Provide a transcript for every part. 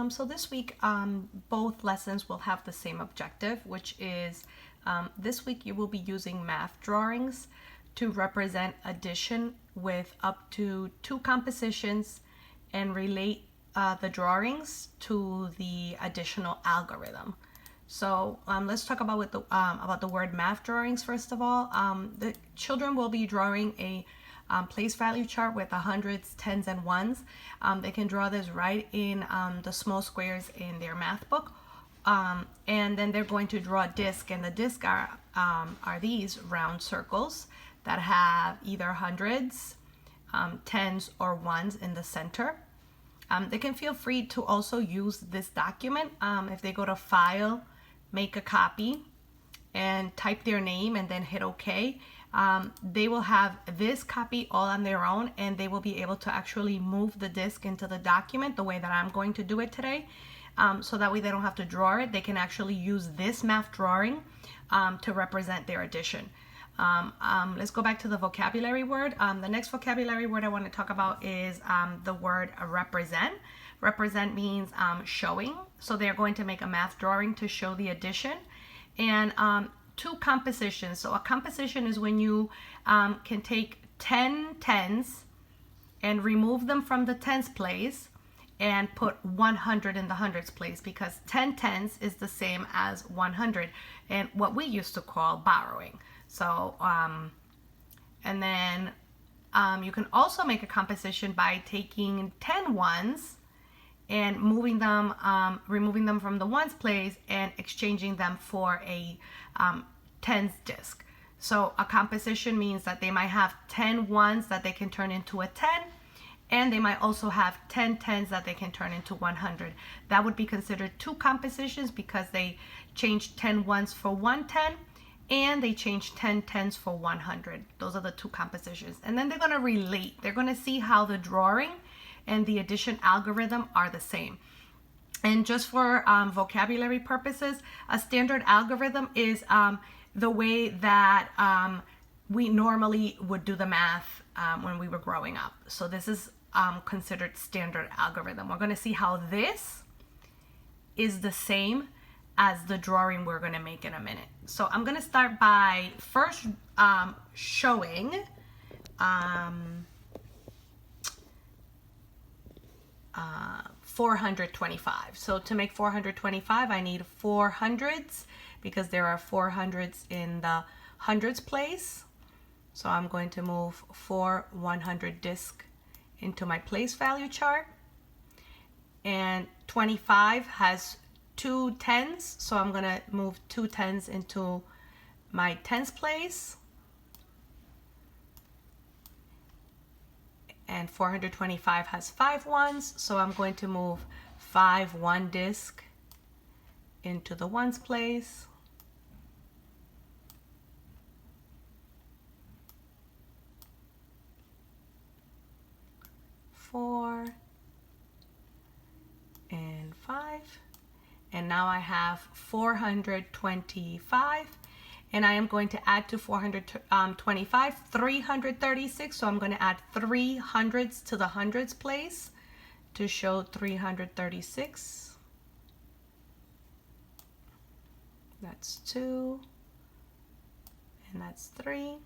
So this week, both lessons will have the same objective, which is this week you will be using math drawings to represent addition with up to 2 compositions and relate the drawings to the additional algorithm. So let's talk about the word math drawings first of all. The children will be drawing a place value chart with the hundreds, tens, and ones. They can draw this right in the small squares in their math book. And then they're going to draw a disc, and the disc are these round circles that have either hundreds, tens, or ones in the center. They can feel free to also use this document. If they go to File, Make a Copy, and type their name and then hit OK, they will have this copy all on their own, and they will be able to actually move the disc into the document the way that I'm going to do it today. So that way they don't have to draw it. They can actually use this math drawing to represent their addition. Let's go back to the vocabulary word. The next vocabulary word I want to talk about is the word represent. Represent means showing. So they're going to make a math drawing to show the addition. And 2 compositions. So a composition is when you can take 10 tens and remove them from the tens place and put 100 in the hundreds place, because 10 tens is the same as 100, and what we used to call borrowing. So and then you can also make a composition by taking 10 ones and moving them, removing them from the ones place and exchanging them for a tens disc. So a composition means that they might have 10 ones that they can turn into a 10, and they might also have 10 tens that they can turn into 100. That would be considered 2 compositions because they changed 10 ones for 1 10, and they changed 10 tens for 100. Those are the 2 compositions. And then they're going to relate. They're going to see how the drawing and the addition algorithm are the same. And just for vocabulary purposes, a standard algorithm is the way that we normally would do the math when we were growing up. So this is considered standard algorithm. We're going to see how this is the same as the drawing we're going to make in a minute. So I'm going to start by first showing 425. So to make 425, I need 4 hundreds because there are 4 hundreds in the hundreds place. So I'm going to move 4 100 disc into my place value chart. And 25 has 2 tens, so I'm going to move 2 tens into my tens place. And 425 has 5 ones, so I'm going to move 5 1 disc into the ones place. Four and 5, and now I have 425, and I am going to add to 425 336, so I'm going to add 3 hundreds to the hundreds place to show 336. That's 2, and that's 3,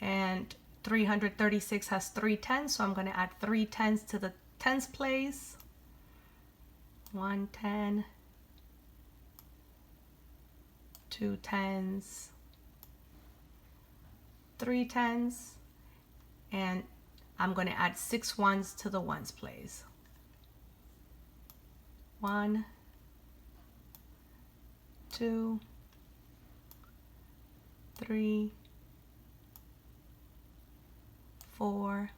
and 336 has 3 tens, so I'm going to add 3 tens to the tens place. 1 10, 2 tens, 3 tens, and I'm going to add 6 ones to the ones place. 1, 2, 3, 4,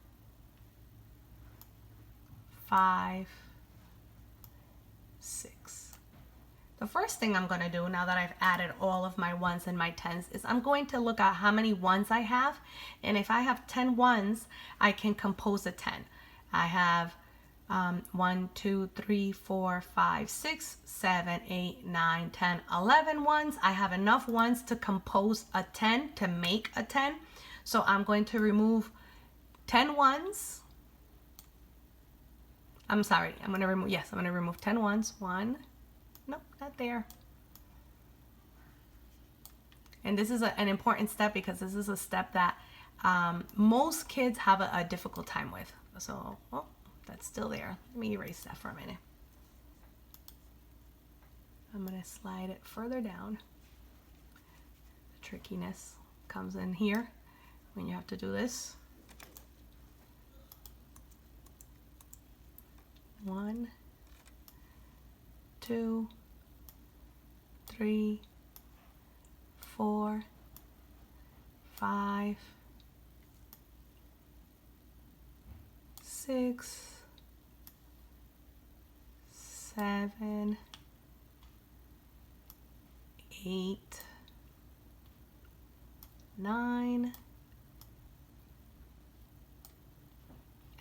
5, 6. The first thing I'm going to do now that I've added all of my ones and my tens is I'm going to look at how many ones I have, and if I have 10 ones, I can compose a 10. I have 1, 2, 3, 4, 5, 6, 7, 8, 9, 10, 11 ones. I have enough ones to compose a 10, to make a 10. So I'm going to remove 10 ones I'm sorry, I'm going to remove, yes, I'm going to remove 10 ones. One, nope, not there. And this is an important step because this is a step that most kids have a difficult time with. So, oh, that's still there. Let me erase that for a minute. I'm going to slide it further down. The trickiness comes in here when you have to do this. 1, 2, 3, 4, 5, 6, 7, 8, 9,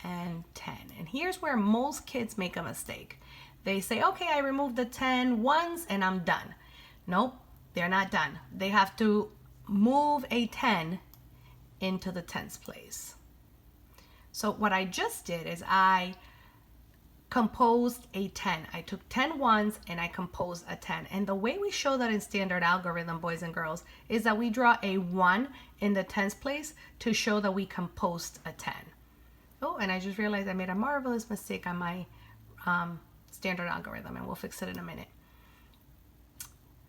and 10. And here's where most kids make a mistake. They say, okay, I removed the 10 ones and I'm done. Nope, they're not done. They have to move a 10 into the tens place. So what I just did is I composed a 10. I took 10 ones and I composed a 10. And the way we show that in standard algorithm, boys and girls, is that we draw a 1 in the tens place to show that we composed a 10. Oh, and I just realized I made a marvelous mistake on my standard algorithm, and we'll fix it in a minute.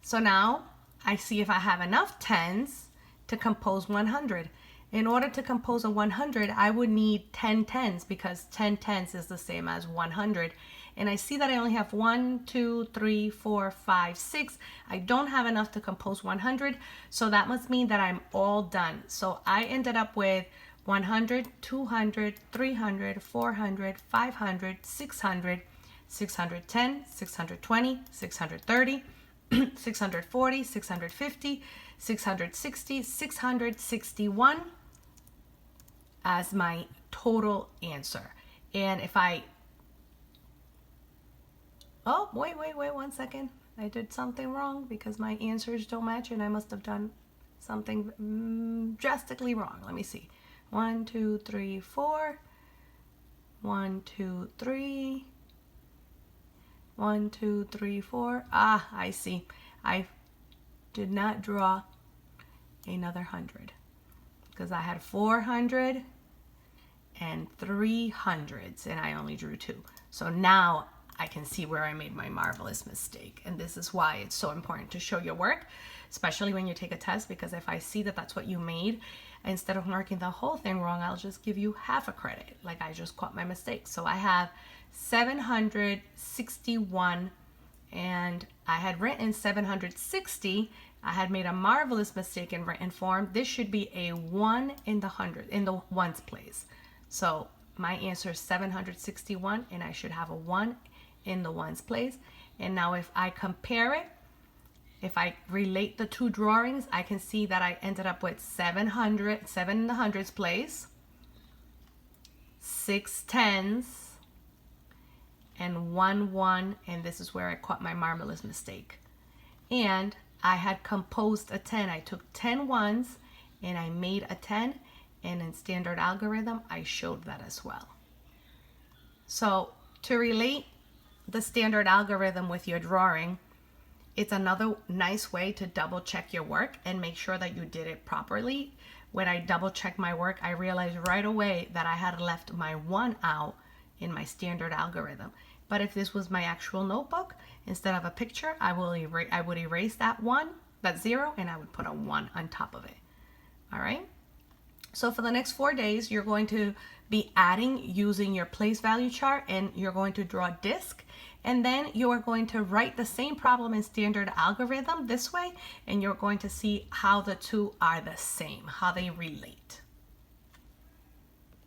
So now I see if I have enough tens to compose 100. In order to compose a 100, I would need 10 tens because 10 tens is the same as 100. And I see that I only have 1, 2, 3, 4, 5, 6. I don't have enough to compose 100. So that must mean that I'm all done. So I ended up with 100, 200, 300, 400, 500, 600, 610, 620, 630, 640, 650, 660, 661 as my total answer. And if I, oh, wait, 1 second. I did something wrong because my answers don't match and I must have done something drastically wrong. Let me see. 1, 2, 3, 4. 1, 2, 3. 1, 2, 3, 4. Ah, I see. I did not draw another 100 because I had 400 and 300s and I only drew 2. So now I can see where I made my marvelous mistake. And this is why it's so important to show your work, especially when you take a test, because if I see that that's what you made, instead of marking the whole thing wrong, I'll just give you half a credit, like I just caught my mistake. So I have 761 and I had written 760. I had made a marvelous mistake in written form. This should be a 1 in the hundred, in the ones place. So my answer is 761 and I should have a 1 in the ones place. And now if I compare it, if I relate the two drawings, I can see that I ended up with 7 in the hundreds place, 6 tens, and 1 1, and this is where I caught my marvelous mistake. And I had composed a 10. I took 10 ones and I made a 10, and in standard algorithm I showed that as well. So to relate the standard algorithm with your drawing, it's another nice way to double check your work and make sure that you did it properly. When I double checked my work, I realized right away that I had left my 1 out in my standard algorithm. But if this was my actual notebook, instead of a picture, I would erase that 1, that 0, and I would put a 1 on top of it. All right? So for the next 4 days, you're going to be adding using your place value chart, and you're going to draw a disc, and then you are going to write the same problem in standard algorithm this way, and you're going to see how the two are the same, how they relate.